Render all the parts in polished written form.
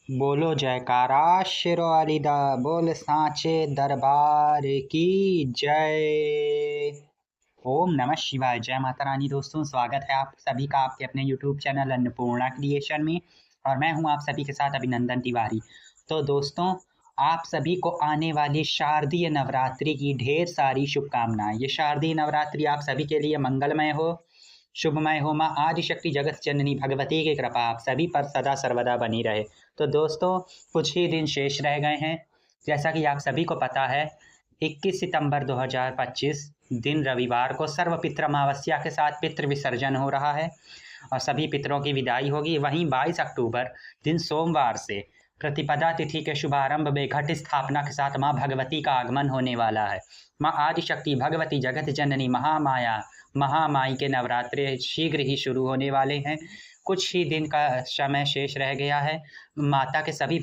बोलो जयकारा शेरो वालिदा बोल सांचे दरबार की जय। ओम नमः शिवाय। जय माता रानी। दोस्तों, स्वागत है आप सभी का आपके अपने यूट्यूब चैनल अन्नपूर्णा क्रिएशन में, और मैं हूं आप सभी के साथ अभिनंदन तिवारी। तो दोस्तों, आप सभी को आने वाली शारदीय नवरात्रि की ढेर सारी शुभकामनाएं। ये शारदीय नवरात्रि आप सभी के लिए मंगलमय हो, शुभमय हो। माँ आदिशक्ति जगत जननी भगवती की कृपा आप सभी पर सदा सर्वदा बनी रहे। तो दोस्तों, कुछ ही दिन शेष रह गए हैं। जैसा कि आप सभी को पता है, 21 सितंबर 2025 दिन रविवार को सर्वपित्र अमावस्या के साथ पितृ विसर्जन हो रहा है और सभी पितरों की विदाई होगी। वहीं 22 अक्टूबर दिन सोमवार से प्रतिपदा तिथि के शुभारंभ में घट स्थापना के साथ माँ भगवती का आगमन होने वाला है। माँ आदिशक्ति भगवती जगत जननी महामाया महामाई के नवरात्रे शीघ्र ही शुरू होने वाले हैं। कुछ ही दिन का समय शेष रह गया है। माता के सभी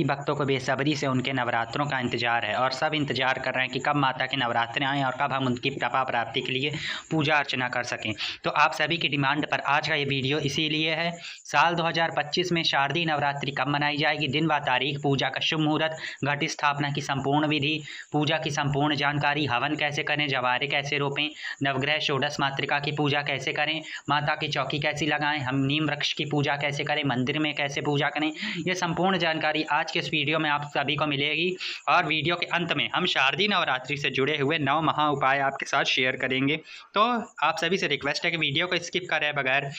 भक्तों को बेसब्री से उनके नवरात्रों का इंतजार है और सब इंतजार कर रहे हैं कि कब माता के नवरात्रे आएँ और कब हम उनकी कृपा प्राप्ति के लिए पूजा अर्चना कर सकें। तो आप सभी की डिमांड पर आज का ये वीडियो इसीलिए है। साल 2025 में शारदीय नवरात्रि कब मनाई जाएगी, दिन व तारीख, पूजा का शुभ मुहूर्त, घट स्थापना की संपूर्ण विधि, पूजा की संपूर्ण जानकारी, हवन कैसे करें, जवारे कैसे रोपें, नवग्रह षोडश मातृका की पूजा कैसे करें, माता की चौकी कैसी लगाएं, हम नीम वृक्ष की पूजा कैसे करें, मंदिर में कैसे पूजा करें, ये संपूर्ण जानकारी आज के इस वीडियो में आप सभी को मिलेगी। और वीडियो के अंत में हम शारदीय नवरात्रि से जुड़े हुए 9 महा उपाय आपके साथ शेयर करेंगे। तो आप सभी से रिक्वेस्ट है कि वीडियो को स्किप करे बगैर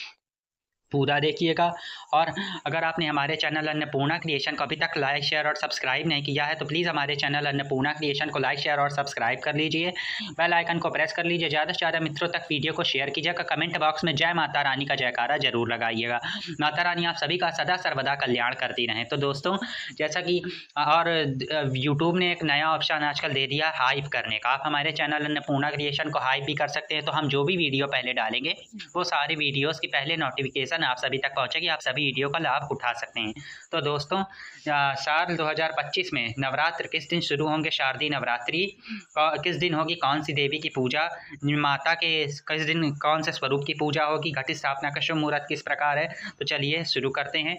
पूरा देखिएगा। और अगर आपने हमारे चैनल अन्नपूर्णा क्रिएशन को अभी तक लाइक शेयर और सब्सक्राइब नहीं किया है तो प्लीज़ हमारे चैनल अन्नपूर्णा क्रिएशन को लाइक शेयर और सब्सक्राइब कर लीजिए, बेल आइकन को प्रेस कर लीजिए, ज़्यादा से ज़्यादा मित्रों तक वीडियो को शेयर कीजिएगा, कमेंट बॉक्स में जय माता रानी का जयकारा जरूर लगाइएगा। माता रानी आप सभी का सदा सर्वदा कल्याण करती रहें। तो दोस्तों, जैसा कि और यूट्यूब ने एक नया ऑप्शन आजकल दे दिया हाइप करने का। आप हमारे चैनल अन्नपूर्णा क्रिएशन को हाइप भी कर सकते हैं, तो हम जो भी वीडियो पहले डालेंगे वो सारी वीडियोज़ की पहले नोटिफिकेशन आप सभी तक पहुंचेगी, आप सभी वीडियो का लाभ उठा सकते हैं। तो दोस्तों, साल 2025 में नवरात्र किस दिन शुरू होंगे, शारदीय नवरात्रि किस दिन होगी, कौन सी देवी की पूजा, माता के किस दिन कौन से स्वरूप की पूजा होगी, घट स्थापना का शुभ मुहूर्त किस प्रकार है, तो चलिए शुरू करते हैं।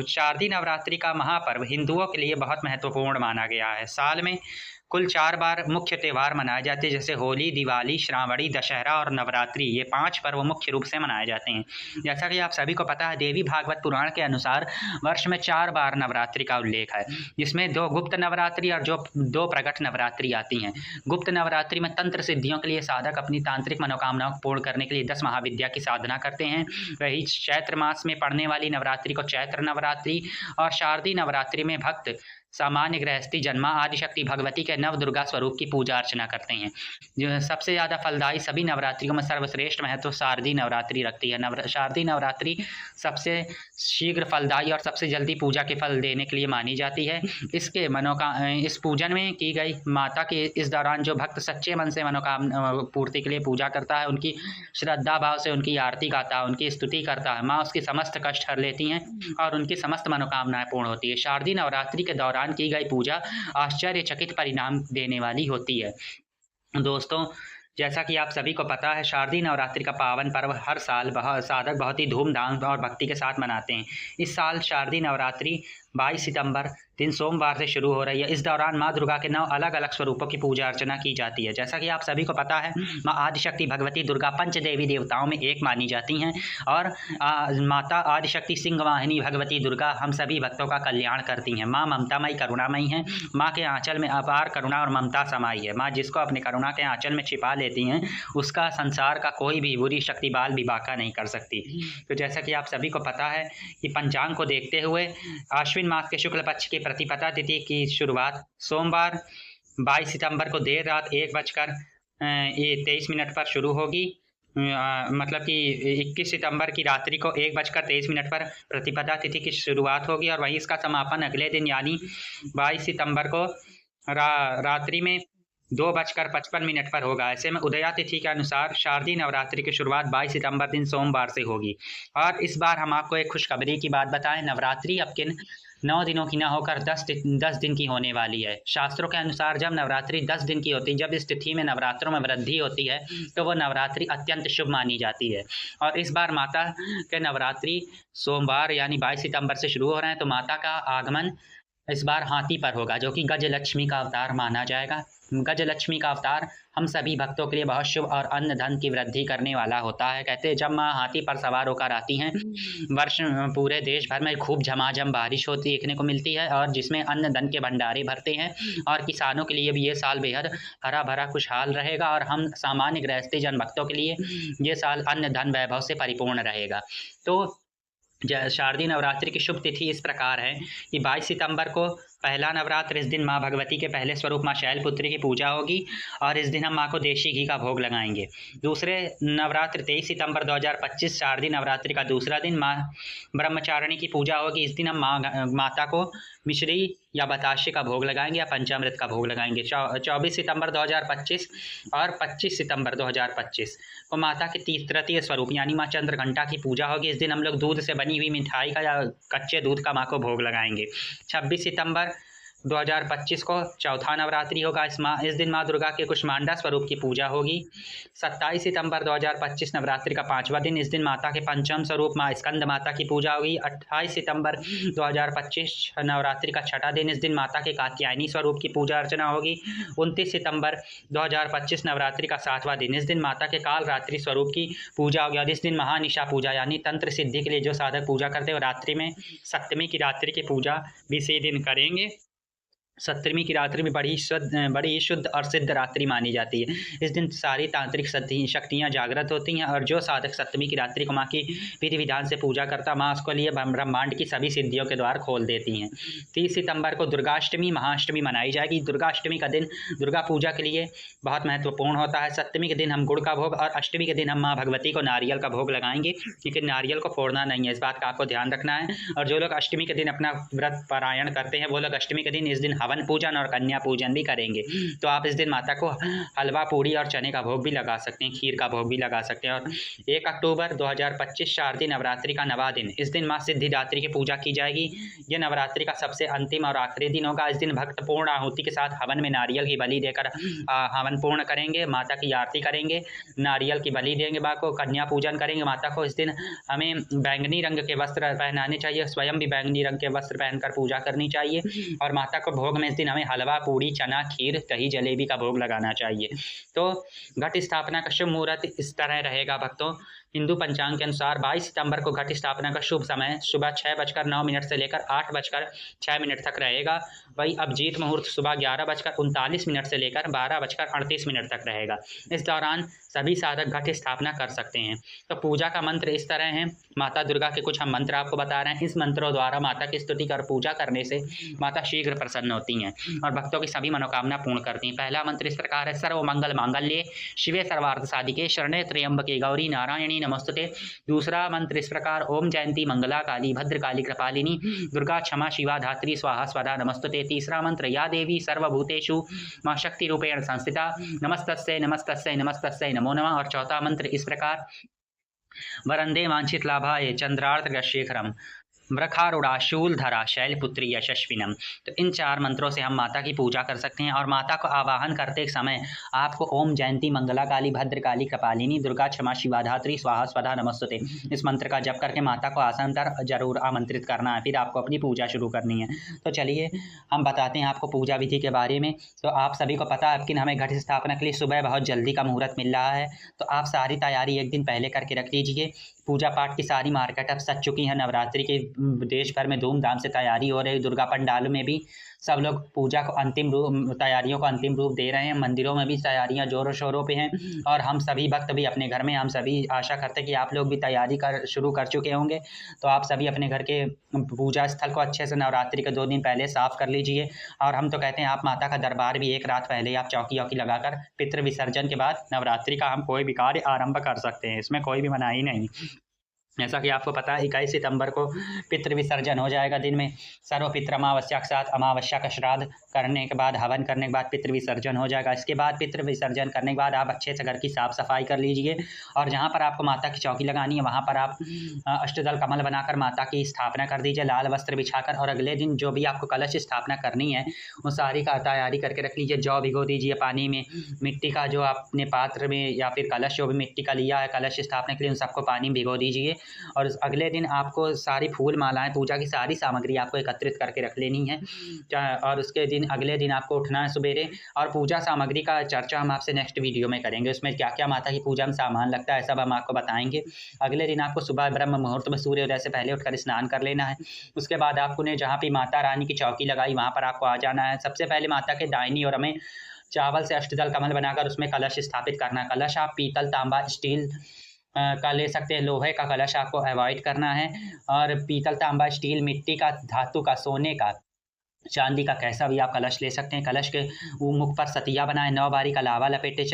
शारदीय नवरात्रि का महापर्व हिंदुओं के लिए बहुत महत्वपूर्ण माना गया है। साल में कुल 4 बार मुख्य त्यौहार मनाए जाते हैं, जैसे होली, दिवाली, श्रावणी, दशहरा और नवरात्रि। ये 5 पर्व मुख्य रूप से मनाए जाते हैं। जैसा कि आप सभी को पता है, देवी भागवत पुराण के अनुसार वर्ष में 4 बार नवरात्रि का उल्लेख है, जिसमें 2 गुप्त नवरात्रि और जो 2 प्रकट नवरात्रि आती हैं। गुप्त नवरात्रि में तंत्र सिद्धियों के लिए साधक अपनी तांत्रिक मनोकामनाओं को पूर्ण करने के लिए 10 महाविद्या की साधना करते हैं। वही चैत्र मास में पड़ने वाली नवरात्रि को चैत्र नवरात्रि, और शारदीय नवरात्रि में भक्त सामान्य गृहस्थी जन्मा आदिशक्ति भगवती के नव दुर्गा स्वरूप की पूजा अर्चना करते हैं। जो सबसे ज़्यादा फलदायी सभी नवरात्रियों में सर्वश्रेष्ठ महत्व शारदीय नवरात्रि रखती है। शारदीय नवरात्रि सबसे शीघ्र फलदायी और सबसे जल्दी पूजा के फल देने के लिए मानी जाती है। इस पूजन में की गई माता के इस दौरान जो भक्त सच्चे मन से मनोकामना पूर्ति के लिए पूजा करता है, उनकी श्रद्धा भाव से उनकी आरती गाता है, उनकी स्तुति करता है, माँ उसके समस्त कष्ट हर लेती हैं और उनकी समस्त मनोकामनाएं पूर्ण होती है। शारदीय नवरात्रि के दौरान की गई पूजा आश्चर्यचकित परिणाम देने वाली होती है। दोस्तों, जैसा कि आप सभी को पता है, शारदीय नवरात्रि का पावन पर्व हर साल साधक बहुत ही धूमधाम और भक्ति के साथ मनाते हैं। इस साल शारदीय नवरात्रि 22 सितंबर दिन सोमवार से शुरू हो रही है। इस दौरान माँ दुर्गा के 9 अलग अलग स्वरूपों की पूजा अर्चना की जाती है। जैसा कि आप सभी को पता है, माँ आदिशक्ति भगवती दुर्गा पंच देवी देवताओं में एक मानी जाती हैं, और माता आदिशक्ति सिंहवाहिनी भगवती दुर्गा हम सभी भक्तों का कल्याण करती हैं। माँ ममतामयी करुणामयी हैं। माँ के आंचल में अपार करुणा और ममता समाई है। माँ जिसको अपने करुणा के आंचल में छिपा लेती हैं, उसका संसार का कोई भी बुरी शक्ति बाल भी बाका नहीं कर सकती। तो जैसा कि आप सभी को पता है कि पंचांग को देखते हुए आश्विन मास के शुक्ल पक्ष की प्रतिपदा तिथि की शुरुआत सोमवार 22 सितंबर को देर रात 1:23 पर शुरू होगी। मतलब कि 21 सितंबर की रात्रि को 1:23 पर प्रतिपदा तिथि की शुरुआत होगी, और वहीं इसका समापन अगले दिन यानी 22 सितंबर को रात्रि में 2:55 पर होगा। ऐसे में उदया तिथि के अनुसार शारदीय नवरात्रि की शुरुआत 22 सितंबर दिन सोमवार से होगी। और इस बार हम आपको एक खुशखबरी की बात बताएं, नवरात्रि अब किन 9 दिनों की ना होकर 10 दिन की होने वाली है। शास्त्रों के अनुसार जब नवरात्रि 10 दिन की होती है, जब इस तिथि में नवरात्रों में वृद्धि होती है, तो वो नवरात्रि अत्यंत शुभ मानी जाती है। और इस बार माता के नवरात्रि सोमवार यानी 22 सितंबर से शुरू हो रहे हैं, तो माता का आगमन इस बार हाथी पर होगा, जो कि गजलक्ष्मी का अवतार माना जाएगा। गजलक्ष्मी का अवतार हम सभी भक्तों के लिए बहुत शुभ और अन्न धन की वृद्धि करने वाला होता है। कहते हैं जब माँ हाथी पर सवार होकर आती हैं, वर्ष पूरे देश भर में खूब झमाझम बारिश होती देखने को मिलती है, और जिसमें अन्न धन के भंडारे भरते हैं, और किसानों के लिए भी ये साल बेहद हरा भरा खुशहाल रहेगा, और हम सामान्य गृहस्थी जन भक्तों के लिए ये साल अन्न धन वैभव से परिपूर्ण रहेगा। तो शारदीय नवरात्रि की शुभ तिथि इस प्रकार है कि 22 सितंबर को पहला नवरात्र, इस दिन माँ भगवती के पहले स्वरूप माँ शैलपुत्री की पूजा होगी, और इस दिन हम माँ को देशी घी का भोग लगाएंगे। दूसरे नवरात्र 23 सितंबर 2025 शारदीय नवरात्रि का दूसरा दिन माँ ब्रह्मचारिणी की पूजा होगी। इस दिन हम माता को मिश्री या बताशे का भोग लगाएंगे या पंचामृत का भोग लगाएंगे। 24 सितंबर 2025 और 25 सितंबर 2025 को माता के तृतीय स्वरूप यानी माँ चंद्रघंटा की पूजा होगी। इस दिन हम लोग दूध से बनी हुई मिठाई का या कच्चे दूध का माँ को भोग लगाएंगे। 26 सितंबर 2025 को चौथा नवरात्रि होगा। इस दिन माँ दुर्गा के कुष्मांडा स्वरूप की पूजा होगी। 27 सितंबर 2025 नवरात्रि का पांचवा दिन, इस दिन माता के पंचम स्वरूप माँ स्कंद माता की पूजा होगी। 28 सितंबर 2025 नवरात्रि का छठा दिन, इस दिन माता के कात्यायनी स्वरूप की पूजा अर्चना होगी। 29 सितंबर 2025 नवरात्रि का सातवां दिन, इस दिन माता के काल रात्रि स्वरूप की पूजा होगी। और इस दिन महानिशा पूजा यानी तंत्र सिद्धि के लिए जो साधक पूजा करते हैं, रात्रि में सप्तमी की रात्रि की पूजा भी इसी दिन करेंगे। सप्तमी की रात्रि में बड़ी ही शुद्ध और सिद्ध रात्रि मानी जाती है। इस दिन सारी तांत्रिक शक्तियाँ जागृत होती हैं, और जो साधक सप्तमी की रात्रि को माँ की विधि विधान से पूजा करता, माँ उसके लिए ब्रह्मांड की सभी सिद्धियों के द्वार खोल देती हैं। 30 सितंबर को दुर्गाष्टमी महाअष्टमी मनाई जाएगी। दुर्गाष्टमी का दिन दुर्गा पूजा के लिए बहुत महत्वपूर्ण होता है। सप्तमी के दिन हम गुड़ का भोग और अष्टमी के दिन हम माँ भगवती को नारियल का भोग लगाएंगे, लेकिन नारियल को फोड़ना नहीं है, इस बात का आपको ध्यान रखना है। और जो लोग अष्टमी के दिन अपना व्रत पारायण करते हैं, वो लोग अष्टमी के दिन इस दिन हवन पूजन और कन्या पूजन भी करेंगे। तो आप इस दिन माता को हलवा पूड़ी और चने का भोग भी लगा सकते हैं, खीर का भोग भी लगा सकते हैं। और 1 अक्टूबर 2025 शारदीय नवरात्रि का नवा दिन, इस दिन माँ सिद्धिदात्री की पूजा की जाएगी। यह नवरात्रि का सबसे अंतिम और आखिरी दिन होगा। इस दिन भक्त पूर्ण आहुति के साथ हवन में नारियल की बलि देकर हवन पूर्ण करेंगे, माता की आरती करेंगे, नारियल की बलि देंगे माँ को, कन्या पूजन करेंगे माता को। इस दिन हमें बैंगनी रंग के वस्त्र पहनाने चाहिए, स्वयं भी बैंगनी रंग के वस्त्र पहनकर पूजा करनी चाहिए। और माता को भोग में इस दिन हमें हलवा पूड़ी चना खीर दही जलेबी का भोग लगाना चाहिए। तो घट स्थापना का शुभ मुहूर्त इस तरह रहेगा भक्तों। हिंदू पंचांग के अनुसार 22 सितंबर को घट स्थापना का शुभ समय सुबह 6:09 से लेकर 8:06 तक रहेगा। वही अभिजीत मुहूर्त सुबह 11:39 से लेकर 12:38 तक रहेगा। इस दौरान सभी साधक घट स्थापना कर सकते हैं। तो पूजा का मंत्र इस तरह है, माता दुर्गा के कुछ हम मंत्र आपको बता रहे हैं। इस मंत्रों द्वारा माता की स्तुति कर पूजा करने से माता शीघ्र प्रसन्न होती हैं और भक्तों की सभी मनोकामना पूर्ण करती हैं। पहला मंत्र इस प्रकार है, सर्व मंगल मांगल्ये शिवे सर्वार्थ साधिके शरणे त्र्यंबके गौरी नारायणी नमोस्तुते। दूसरा मंत्र इस प्रकार, ओम जयंती मंगला काली भद्रकाली कृपालिनी दुर्गा क्षमा शिवा धात्री स्वाहा स्वधा नमोस्तुते। तीसरा मंत्र, या देवी सर्वभूतेषु मां शक्ति रूपेण संस्थिता नमस्तस्यै नमस्तस्यै नमस्तस्यै नमो नमः। और चौथा मंत्र इस प्रकार, वरंदे वांछित लाभाय चंद्रार्थ शेखरम वृखारूढ़ा शूलधरा शैलपुत्री यशस्विनम। तो इन 4 मंत्रों से हम माता की पूजा कर सकते हैं। और माता को आवाहन करते समय आपको ओम जयंती मंगला काली भद्रकाली कपालिनी दुर्गा क्षमा शिवा धात्री स्वाहा स्वधा नमस्तुते इस मंत्र का जप करके माता को आसन पर जरूर आमंत्रित करना है, फिर आपको अपनी पूजा शुरू करनी है। तो चलिए हम बताते हैं आपको पूजा विधि के बारे में। तो आप सभी को पता है, लेकिन हमें घट स्थापना के लिए सुबह बहुत जल्दी का मुहूर्त मिल रहा है, तो आप सारी तैयारी एक दिन पहले करके रख लीजिए। पूजा पाठ की सारी मार्केट अब सज चुकी है। नवरात्रि की देश भर में धूमधाम से तैयारी हो रही है। दुर्गा पंडाल में भी सब लोग पूजा को तैयारियों को अंतिम रूप दे रहे हैं। मंदिरों में भी तैयारियां जोरों शोरों पे हैं। और हम सभी भक्त भी अपने घर में, हम सभी आशा करते हैं कि आप लोग भी तैयारी शुरू कर चुके होंगे। तो आप सभी अपने घर के पूजा स्थल को अच्छे से नवरात्रि के 2 दिन पहले साफ कर लीजिए। और हम तो कहते हैं आप माता का दरबार भी एक रात पहले आप चौकी वौकी लगाकर पितृ विसर्जन के बाद नवरात्रि का हम कोई भी कार्य आरंभ कर सकते हैं, इसमें कोई भी मनाही नहीं। जैसा कि आपको पता है 21 सितंबर को पितृ विसर्जन हो जाएगा दिन में। सर्वपितृ अमावस्या के साथ अमावस्या का श्राद्ध करने के बाद, हवन करने के बाद पितृ विसर्जन हो जाएगा। इसके बाद पितृ विसर्जन करने के बाद आप अच्छे से घर की साफ सफाई कर लीजिए और जहाँ पर आपको माता की चौकी लगानी है वहाँ पर आप अष्टदल कमल बनाकर माता की स्थापना कर दीजिए लाल वस्त्र बिछाकर। और अगले दिन जो भी आपको कलश स्थापना करनी है वो सारी का तैयारी करके रख लीजिए। जौ भिगो दीजिए पानी में, मिट्टी का जो आपने पात्र में या फिर कलश जो भी मिट्टी का लिया है कलश स्थापना के लिए उन सबको पानी में भिगो दीजिए। और अगले दिन आपको सारी फूल मालाएं, पूजा की सारी सामग्री आपको एकत्रित करके रख लेनी है। और उसके दिन अगले दिन आपको उठना है सवेरे। और पूजा सामग्री का चर्चा हम आपसे नेक्स्ट वीडियो में करेंगे, उसमें क्या क्या माता की पूजा में सामान लगता है सब हम आपको बताएंगे। अगले दिन आपको सुबह ब्रह्म मुहूर्त में सूर्योदय से पहले उठकर स्नान कर लेना है। उसके बाद आपको ने जहाँ भी माता रानी की चौकी लगाई वहाँ पर आपको आ जाना है। सबसे पहले माता के दाहिनी और हमें चावल से अष्टदल कमल बनाकर उसमें कलश स्थापित करना है। कलश आप पीतल, तांबा, स्टील का ले सकते हैं, लोहे का कलश आपको अवॉइड करना है। और पीतल, तांबा, स्टील, मिट्टी का, धातु का, सोने का, चांदी का कैसा भी आप कलश ले सकते हैं। कलश के मुख पर सतिया बनाएं, 9 बारी का लावा लपेटे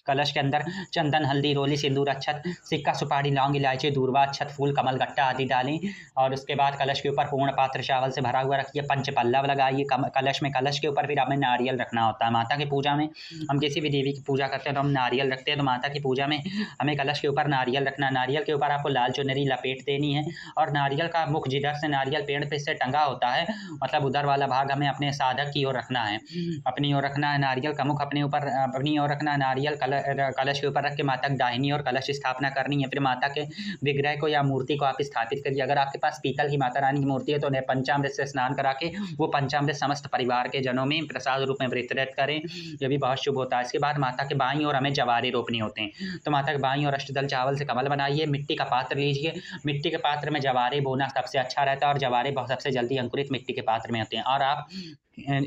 कलश के अंदर चंदन, हल्दी, रोली, सिंदूर, अक्षत, सिक्का, सुपारी, लौंग, इलायची, दूर्वा, अक्षत, फूल, कमल, गट्टा आदि डालें। और उसके बाद कलश के ऊपर पूर्ण पात्र चावल से भरा हुआ रखिए। पंचपल्लव लगाइए कलश में। कलश के ऊपर फिर हमें नारियल रखना होता है। माता की पूजा में हम किसी भी देवी की पूजा करते हैं तो हम नारियल रखते हैं, तो माता की पूजा में हमें कलश के ऊपर नारियल रखना। नारियल के ऊपर आपको लाल चुनरी लपेट देनी है और नारियल का मुख जिधर से नारियल पेड़ पे से टंगा होता है, मतलब उधर वाला भाग हमें अपने साधक की ओर रखना है, अपनी ओर रखना है। नारियल का मुख अपने ऊपर अपनी ओर रखना है। नारियल कलश के ऊपर रख के माता की दाहिनी ओर कलश स्थापना करनी है। फिर माता के विग्रह को या मूर्ति को आप स्थापित करिए। अगर आपके पास पीतल की माता रानी की मूर्ति है तो उन्हें पंचामृत से स्नान करा के वो पंचामृत समस्त परिवार के जनों में प्रसाद रूप में वितरित करें, ये भी बहुत शुभ होता है। इसके बाद माता के बाईं ओर हमें जवारे रोपने होते हैं, तो माता के बाईं ओर अष्टदल चावल से कमल बनाइए। मिट्टी का पात्र लीजिए, मिट्टी के पात्र में जवारे बोना सबसे अच्छा रहता है और जवारे सबसे जल्दी अंकुरित मिट्टी के पात्र में होते हैं। और आप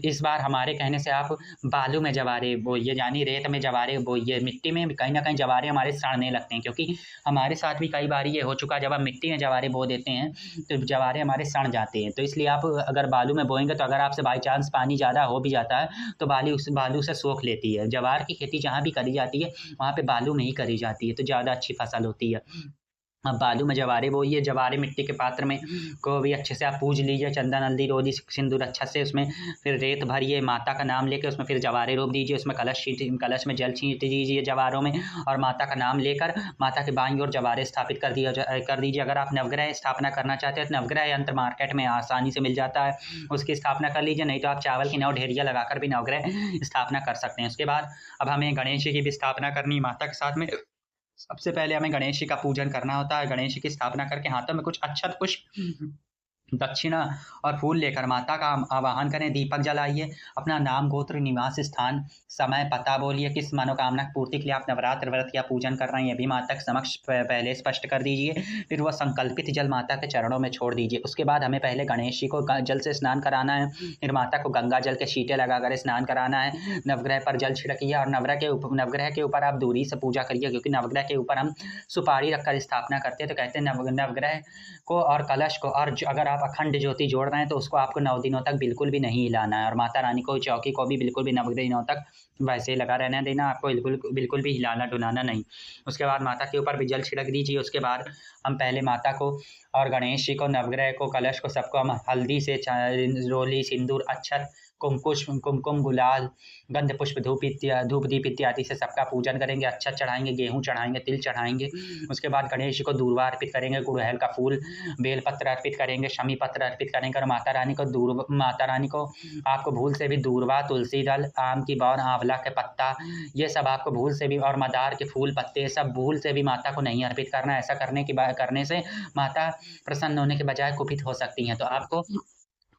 इस बार हमारे कहने से आप बालू में जवारे बोइए, यानी रेत में जवारे बोइए। मिट्टी में कहीं ना कहीं जवारे हमारे सड़ने लगते हैं, क्योंकि हमारे साथ भी कई बार ये हो चुका, जब हम मिट्टी में जवारे बो देते हैं तो जवारे हमारे सड़ जाते हैं। तो इसलिए आप अगर बालू में बोएंगे तो अगर आपसे बाई चांस पानी ज़्यादा हो भी जाता है तो बालू से सोख लेती है। जवार की खेती जहाँ भी करी जाती है वहाँ पे बालू में ही करी जाती है, तो ज़्यादा अच्छी फसल होती है। अब बालू में जवारे बोइए। जवारे मिट्टी के पात्र में को भी अच्छे से आप पूज लीजिए, चंदन, हल्दी, रोली, सिंदूर अच्छा से उसमें फिर रेत भरिए, माता का नाम लेकर उसमें फिर जवारे रोप दीजिए। उसमें कलश में जल छींट दीजिए जवारों में और माता का नाम लेकर माता के बाईं ओर जवारे स्थापित कर दीजिए। अगर आप नवग्रह स्थापना करना चाहते हैं तो नवग्रह यंत्र मार्केट में आसानी से मिल जाता है, उसकी स्थापना कर लीजिए। नहीं तो आप चावल की 9 ढेरिया लगाकर भी नवग्रह स्थापना कर सकते हैं। उसके बाद अब हमें गणेश जी की भी स्थापना करनी माता के साथ में। सबसे पहले हमें गणेश जी का पूजन करना होता है। गणेश जी की स्थापना करके हाथों में कुछ अक्षत, पुष्प, दक्षिणा और फूल लेकर माता का आवाहन करें। दीपक जलाइए। अपना नाम, गोत्र, निवास स्थान, समय, पता बोलिए। किस मनोकामना की पूर्ति के लिए आप नवरात्र व्रत या पूजन कर रहे हैं ये भी माता के समक्ष पहले स्पष्ट कर दीजिए। फिर वह संकल्पित जल माता के चरणों में छोड़ दीजिए। उसके बाद हमें पहले गणेश जी को जल से स्नान कराना है, फिर माता को गंगा जल के छींटे लगाकर स्नान कराना है। नवग्रह पर जल छिड़किए और नवग्रह के ऊपर आप दूरी से पूजा करिए, क्योंकि नवग्रह के ऊपर हम सुपारी रखकर स्थापना करते हैं। तो कहते हैं नवग्रह को और कलश को, और अगर आप अखंड ज्योति जोड़ रहे हैं तो उसको आपको 9 दिनों तक बिल्कुल भी नहीं हिलाना है। और माता रानी को चौकी को भी बिल्कुल भी 9 दिनों तक वैसे ही लगा रहने देना, आपको बिल्कुल भी हिलाना डुलाना नहीं। उसके बाद माता के ऊपर भी जल छिड़क दीजिए। उसके बाद हम पहले माता को और गणेश जी को, नवग्रह को, कलश को, सबको हम हल्दी से, रोली, सिंदूर, अक्षत, कुमकुम, गुलाल, गंध पुष्प, धूप दीप इत्यादि से सबका पूजन करेंगे। अक्षत चढ़ाएंगे, गेहूँ चढ़ाएंगे, तिल चढ़ाएंगे। उसके बाद गणेश जी को दूर्वा अर्पित करेंगे, गुड़हल का फूल, बेलपत्र अर्पित करेंगे, शमी पत्र अर्पित करेंगे। और माता रानी को आपको भूल से भी दूर्वा, तुलसी दल, आम की बौर, आंवला के पत्ता, ये सब आपको भूल से भी, और मदार के फूल, पत्ते, सब भूल से भी माता को नहीं अर्पित करना। ऐसा करने से माता प्रसन्न होने के बजाय कुपित हो सकती हैं। तो आपको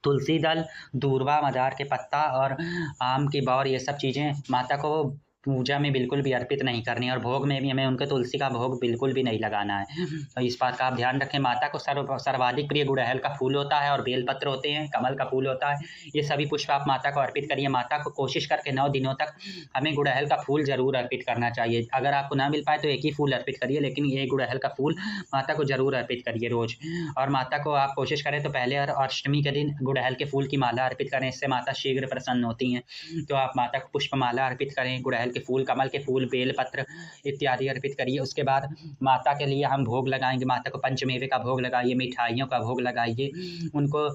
तुलसी दल, दूर्वा, मदार के पत्ता और आम की बौर, ये सब चीज़ें माता को पूजा में बिल्कुल भी अर्पित नहीं करनी, और भोग में भी हमें उनके तुलसी का भोग बिल्कुल भी नहीं लगाना है। तो इस बात का आप ध्यान रखें। माता को सर्वाधिक प्रिय गुड़हल का फूल होता है और बेलपत्र होते हैं, कमल का फूल होता है। ये सभी पुष्प आप माता को अर्पित करिए। माता को कोशिश करके 9 दिनों तक हमें गुड़हल का फूल जरूर अर्पित करना चाहिए। अगर आपको ना मिल पाए तो एक ही फूल अर्पित करिए, लेकिन ये गुड़हल का फूल माता को जरूर अर्पित करिए रोज। और माता को आप कोशिश करें तो पहले और अष्टमी के दिन गुड़हल के फूल की माला अर्पित करें, इससे माता शीघ्र प्रसन्न होती हैं। तो आप माता को पुष्प माला अर्पित करें, गुड़हल के फूल, कमल के फूल, बेलपत्र इत्यादि अर्पित करिए। उसके बाद माता के लिए हम भोग लगाएंगे, माता को पंचमेवे का भोग लगाइए, मिठाइयों का भोग लगाइए, उनको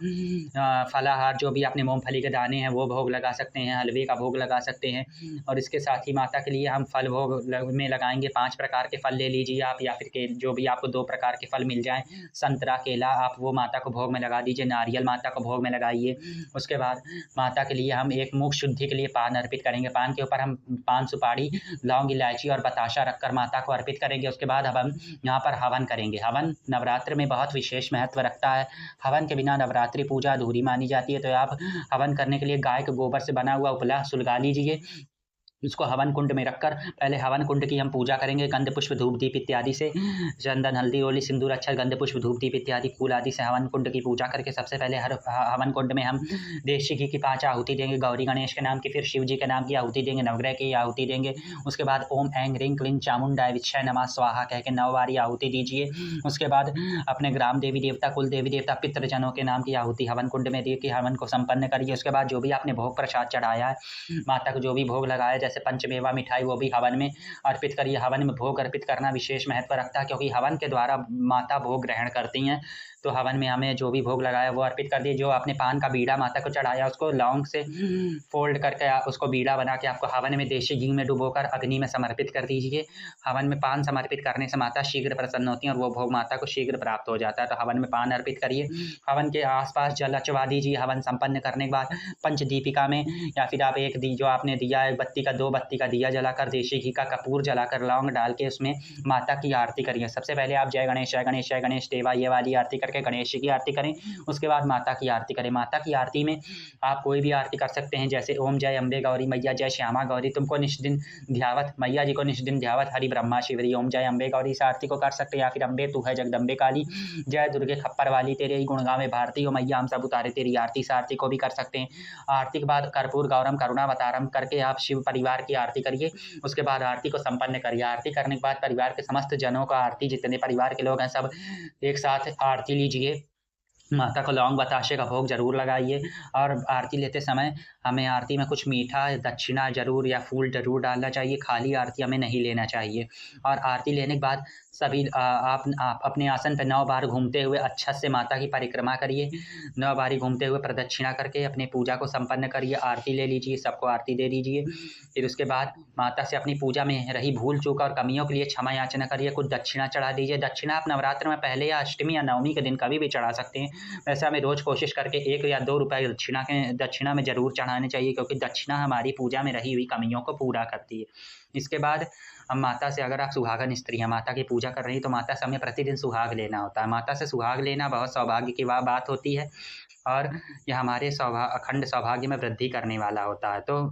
फलाहार जो भी अपने मूँगफली के दाने हैं वो भोग लगा सकते हैं, हलवे का भोग लगा सकते हैं। और इसके साथ ही माता के लिए हम फल भोग में लगाएंगे। 5 प्रकार के फल ले लीजिए आप, या फिर के जो भी आपको 2 प्रकार के फल मिल जाएं, संतरा केला, आप वो माता को भोग में लगा दीजिए। नारियल माता को भोग में लगाइए। उसके बाद माता के लिए हम एक मुख शुद्धि के लिए पान अर्पित करेंगे। पान के ऊपर हम पान सुपारी, लौंग, इलायची और बताशा रखकर माता को अर्पित करेंगे। उसके बाद हम यहाँ पर हवन करेंगे। हवन नवरात्र में बहुत विशेष महत्व रखता है। हवन के बिना नवरात्रि पूजा अधूरी मानी जाती है। तो आप हवन करने के लिए गाय के गोबर से बना हुआ उपला सुलगा लीजिए, उसको हवन कुंड में रखकर पहले हवन कुंड की हम पूजा करेंगे। गंध पुष्प धूप दीप इत्यादि से, चंदन हल्दी रोली सिंदूर अक्षत गंध पुष्प धूप दीप इत्यादि फूल आदि से हवन कुंड की पूजा करके सबसे पहले हर हवन कुंड में हम देशी घी की 5 आहुति देंगे। गौरी गणेश के नाम की, फिर शिव जी के नाम की आहुति देंगे, नवग्रह की आहुति देंगे। उसके बाद ओम ऐं ह्रीं क्लीं चामुंडाय विच्छय नमः स्वाहा कह के 9 बारी आहुति दीजिए। उसके बाद अपने ग्राम देवी देवता, कुल देवी देवता, पितृजनों के नाम की आहुति हवन कुंड में दे के हवन को संपन्न करिए। उसके बाद जो भी आपने भोग प्रसाद चढ़ाया है, माता को जो भी भोग लगाया, जैसे पंचमेवा मिठाई, वो भी हवन में अर्पित करिए। हवन में भोग अर्पित करना विशेष महत्व रखता है, क्योंकि हवन के द्वारा माता भोग ग्रहण करती हैं। तो हवन में हमें जो भी भोग लगाया वो अर्पित कर दिए। जो आपने पान का बीड़ा माता को चढ़ाया, उसको लौंग से फोल्ड करके उसको बीड़ा बना के आपको हवन में देशी घी में डुबोकर अग्नि में समर्पित कर दीजिए। हवन में पान समर्पित करने से माता शीघ्र प्रसन्न होती हैं और वो भोग माता को शीघ्र प्राप्त हो जाता है। तो हवन में पान अर्पित करिए। हवन के आसपास जल अचवा दीजिए। हवन संपन्न करने के बाद पंचदीपिका में, या फिर आप एक जो आपने दिया है बत्ती का, 2 बत्ती का दिया जलाकर, देशी घी का कपूर जलाकर, लौंग डाल के उसमें माता की आरती करिए। सबसे पहले आप जय गणेश जय गणेश जय गणेश देवा ये वाली आरती करके गणेश जी की आरती करें। उसके बाद माता की आरती करें। माता की आरती में आप कोई भी आरती कर सकते हैं, जैसे ओम जय अम्बे गौरी मैया जय श्यामा गौरी तुमको निष्दिन ध्यावत, मैया जी को निष्दिन ध्यावत हरि ब्रह्मा शिवरी, ओम जय अम्बे गौरी इस आरती को कर सकते हैं। या फिर अम्बे तू है जगदम्बे काली, जय दुर्गे खप्पर वाली तेरे ही गुण गावे भारती हो मैया हम सब उतारे तेरी आरती, इस आरती को भी कर सकते हैं। आरती के बाद कर्पूर गौरम करुणावतारम करके आप शिव परिवार की आरती करिए। उसके बाद आरती को संपन्न करिए। आरती करने के बाद परिवार के समस्त जनों का आरती, जितने परिवार के लोग हैं सब एक साथ आरती लीजिए। माता को लौंग बताशे का भोग जरूर लगाइए। और आरती लेते समय हमें आरती में कुछ मीठा दक्षिणा जरूर या फूल जरूर डालना चाहिए। खाली आरती हमें नहीं लेना चाहिए। और आरती लेने के बाद सभी आप अपने आसन पर 9 बार घूमते हुए अच्छे से माता की परिक्रमा करिए। 9 बारी घूमते हुए प्रदक्षिणा करके अपनी पूजा को संपन्न करिए। आरती ले लीजिए, सबको आरती दे दीजिए। फिर उसके बाद माता से अपनी पूजा में रही भूल चूक और कमियों के लिए क्षमा याचना करिए। कुछ दक्षिणा चढ़ा दीजिए। दक्षिणा आप नवरात्र में पहले या अष्टमी या नवमी के दिन कभी भी चढ़ा सकते हैं। वैसे हमें रोज़ कोशिश करके 1 या 2 रुपये दक्षिणा में ज़रूर चढ़ाने चाहिए, क्योंकि दक्षिणा हमारी पूजा में रही हुई कमियों को पूरा करती है। इसके बाद हम माता से, अगर आप सुहागन स्त्री हैं, माता की पूजा कर रही हैं, तो माता से हमें प्रतिदिन सुहाग लेना होता है। माता से सुहाग लेना बहुत सौभाग्य की बात होती है और यह हमारे अखंड सौभाग्य में वृद्धि करने वाला होता है। तो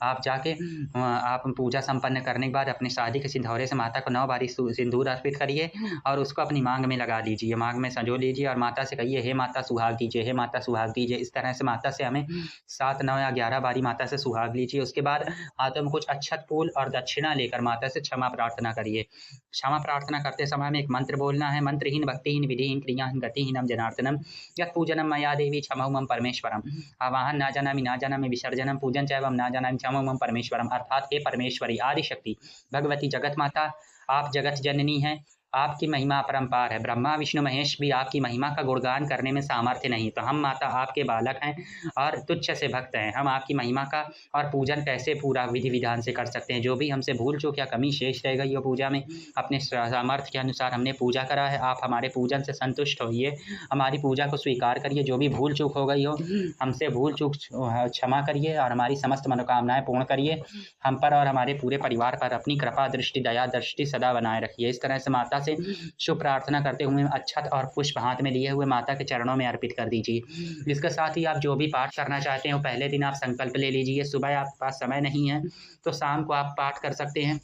आप जाके आप पूजा संपन्न करने के बाद अपने शादी के सिंदूरे से माता को 9 बारी सिंदूर अर्पित करिए और उसको अपनी मांग में लगा दीजिए। मांग में संजो लीजिए और माता से कहिए, हे माता सुहाग दीजिए, हे माता सुहाग दीजिए। इस तरह से माता से हमें 7, 9 या 11 बारी माता से सुहाग लीजिए। उसके बाद हाथों में कुछ अक्षत फूल और दक्षिणा लेकर माता से क्षमा प्रार्थना करिए। क्षमा प्रार्थना करते समय हमें एक मंत्र बोलना है। मंत्रहीन भक्तिहीन विधिहीन क्रियाहीन गतिहीनम जनार्दनम यत् पूजनम मया देवी क्षमौ मम परमेश्वरम। आवाहन ना जानामि विसर्जनम पूजन चैवम ना जानामि क्षमौ मम परमेश्वरम। अर्थात हे परमेश्वरी आदिशक्ति भगवती जगत माता, आप जगत जननी हैं, आपकी महिमा अपरंपार है। ब्रह्मा विष्णु महेश भी आपकी महिमा का गुणगान करने में सामर्थ्य नहीं, तो हम माता आपके बालक हैं और तुच्छ से भक्त हैं। हम आपकी महिमा का और पूजन कैसे पूरा विधि विधान से कर सकते हैं। जो भी हमसे भूल चूक या कमी शेष रह गई हो पूजा में, अपने सामर्थ्य के अनुसार हमने पूजा करा है, आप हमारे पूजन से संतुष्ट होइए, हमारी पूजा को स्वीकार करिए। जो भी भूल चूक हो गई हो हमसे भूल चूक क्षमा करिए और हमारी समस्त मनोकामनाएं पूर्ण करिए। हम पर और हमारे पूरे परिवार पर अपनी कृपा दृष्टि दया दृष्टि सदा बनाए रखिए। इस तरह से माता से शुभ प्रार्थना करते हुए अक्षत और पुष्प हाथ में लिए हुए माता के चरणों में अर्पित कर दीजिए। इसके साथ ही आप जो भी पाठ करना चाहते हैं वो पहले दिन आप संकल्प ले लीजिए। सुबह आपके पास समय नहीं है तो शाम को आप पाठ कर सकते हैं।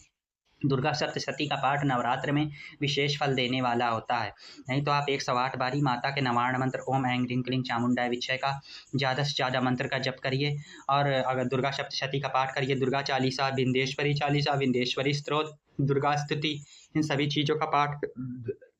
दुर्गा सप्तशती का पाठ नवरात्र में विशेष फल देने वाला होता है। नहीं तो आप 108 बारी माता के नवार्ण मंत्र ओम ऐं ह्रीं क्लीं चामुंडाय विच्छय का ज़्यादा से ज़्यादा मंत्र का जप करिए। और अगर दुर्गा सप्तशती का पाठ करिए, दुर्गा चालीसा, विंध्येश्वरी स्तोत्र, दुर्गा स्तुति, इन सभी चीज़ों का पाठ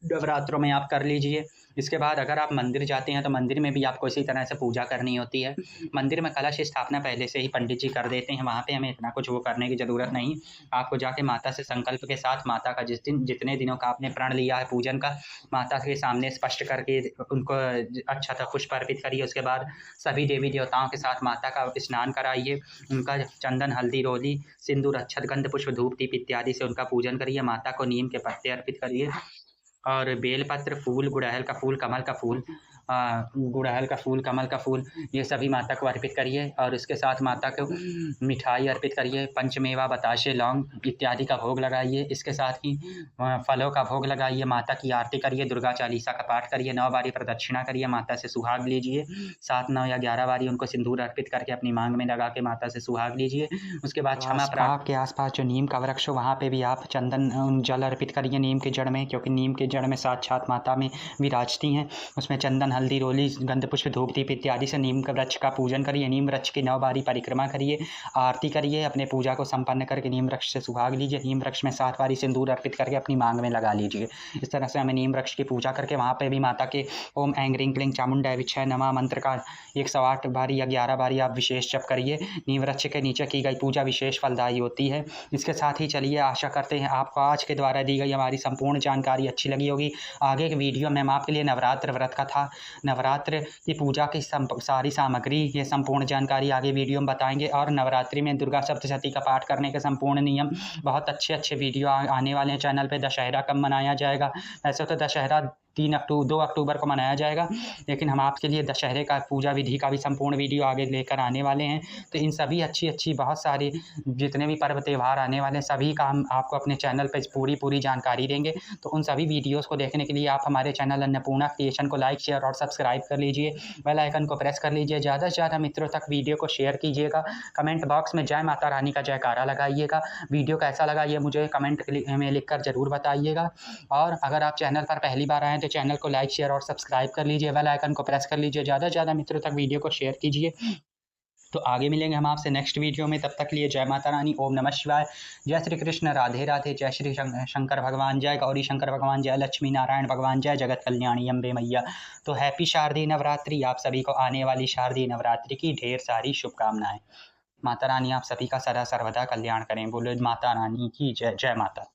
नवरात्रों में आप कर लीजिए। इसके बाद अगर आप मंदिर जाते हैं तो मंदिर में भी आपको इसी तरह से पूजा करनी होती है। मंदिर में कलश स्थापना पहले से ही पंडित जी कर देते हैं, वहाँ पे हमें इतना कुछ वो करने की ज़रूरत नहीं। आपको जाके माता से संकल्प के साथ माता का जितने दिनों का आपने प्रण लिया है पूजन का, माता के सामने स्पष्ट करके उनको अच्छा सा पुष्प अर्पित करिए। उसके बाद सभी देवी देवताओं के साथ माता का स्नान कराइए, उनका चंदन, हल्दी, रोली, सिंदूर, अक्षत, गंध, पुष्प, धूप, दीप इत्यादि से उनका पूजन करिए। माता को नीम के पत्ते अर्पित करिए और बेलपत्र, फूल, गुड़हल का फूल, कमल का फूल, गुड़हल का फूल, कमल का फूल, ये सभी माता को अर्पित करिए। और इसके साथ माता को मिठाई अर्पित करिए, पंचमेवा, बताशे, लौंग इत्यादि का भोग लगाइए। इसके साथ ही फलों का भोग लगाइए, माता की आरती करिए, दुर्गा चालीसा का पाठ करिए, 9 बारी प्रदक्षिणा करिए, माता से सुहाग लीजिए। 7, 9 या 11 बारी उनको सिंदूर अर्पित करके अपनी मांग में लगा के माता से सुहाग लीजिए। उसके बाद क्षमा प्रार्थना। आपके आसपास जो नीम का वृक्ष हो वहाँ पे भी आप चंदन जल अर्पित करिए नीम के जड़ में, क्योंकि नीम के जड़ में साक्षात माता में विराजती हैं। उसमें चंदन, हल्दी, रोली, गंध, पुष्प, धूप, दीप इत्यादि से नीम के वृक्ष का पूजन करिए। नीम वृक्ष की 9 बारी परिक्रमा करिए, आरती करिए, अपने पूजा को संपन्न करके नीम वृक्ष से सुहाग लीजिए। नीम वृक्ष में 7 बारी सिंदूर अर्पित करके अपनी मांग में लगा लीजिए। इस तरह से हमें नीम वृक्ष की पूजा करके वहाँ पे भी माता के ओम ऐं ह्रीं क्लीं चामुंडाय विद्महे नमः मंत्र का 108 बारी या 11 बारी आप विशेष जप करिए। नीम वृक्ष के नीचे की गई पूजा विशेष फलदायी होती है। इसके साथ ही चलिए, आशा करते हैं आपको आज के द्वारा दी गई हमारी संपूर्ण जानकारी अच्छी लगी होगी। आगे के वीडियो में हम आपके लिए नवरात्र व्रत का था, नवरात्र की पूजा की सारी सामग्री, ये संपूर्ण जानकारी आगे वीडियो में बताएंगे। और नवरात्रि में दुर्गा सप्तशती का पाठ करने के संपूर्ण नियम, बहुत अच्छे वीडियो आने वाले हैं चैनल पे। दशहरा कब मनाया जाएगा, वैसे तो दशहरा 2 अक्टूबर को मनाया जाएगा, लेकिन हम आपके लिए दशहरे का पूजा विधि का भी संपूर्ण वीडियो आगे लेकर आने वाले हैं। तो इन सभी अच्छी बहुत सारी जितने भी पर्व त्यौहार आने वाले हैं सभी का हम आपको अपने चैनल पर पूरी जानकारी देंगे। तो उन सभी वीडियोज़ को देखने के लिए आप हमारे चैनल अन्नपूर्णा क्रिएशन को लाइक, शेयर और सब्सक्राइब कर लीजिए। बेल आइकन को प्रेस कर लीजिए। ज़्यादा से ज़्यादा मित्रों तक वीडियो को शेयर कीजिएगा। कमेंट बॉक्स में जय माता रानी का जयकारा लगाइएगा। वीडियो कैसा लगा ये मुझे कमेंट में लिखकर ज़रूर बताइएगा। और अगर आप चैनल पर पहली बार आएँ तो चैनल को लाइक, शेयर और सब्सक्राइब कर लीजिए। बेल आइकन को प्रेस कर लीजिए। ज़्यादा से ज़्यादा मित्रों तक वीडियो को शेयर कीजिए। तो आगे मिलेंगे हम आपसे नेक्स्ट वीडियो में, तब तक लिए जय माता रानी, ओम नमः शिवाय, जय श्री कृष्ण, राधे राधे, जय श्री शंकर भगवान, जय गौरी शंकर भगवान, जय लक्ष्मी नारायण भगवान, जय जगत कल्याणी अम्बे मैया। तो हैप्पी शारदीय नवरात्रि। आप सभी को आने वाली शारदीय नवरात्रि की ढेर सारी शुभकामनाएं। माता रानी आप सभी का सदा सर्वदा कल्याण करें। बोलो माता रानी की जय। जय माता।